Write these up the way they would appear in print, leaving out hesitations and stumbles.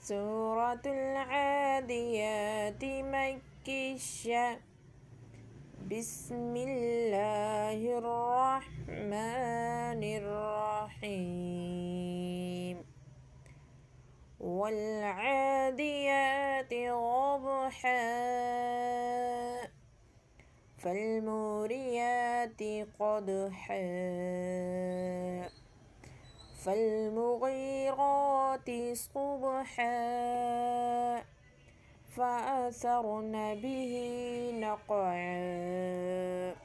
سورة العاديات مكية. بسم الله الرحمن الرحيم. والعاديات ضبحا فالموريات قدحا فالمغيرات صبحا فأثرن به نقعا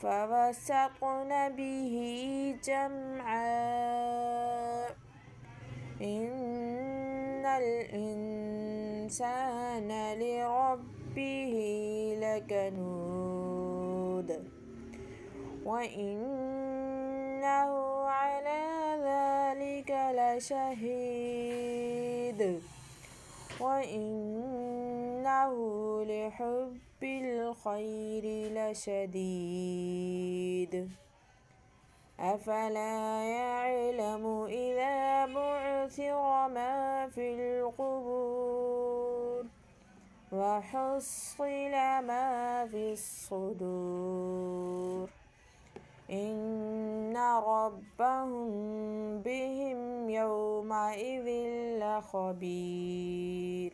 فوسطن به جمعا إن الإنسان لربه لكنود وإنه على ذلك لشهيد وإنه لحب الخير لشديد أفلا يعلم إذا بعثر ما في القبور وحصل ما في الصدور إن ربهم بهم يومئذ لخبير.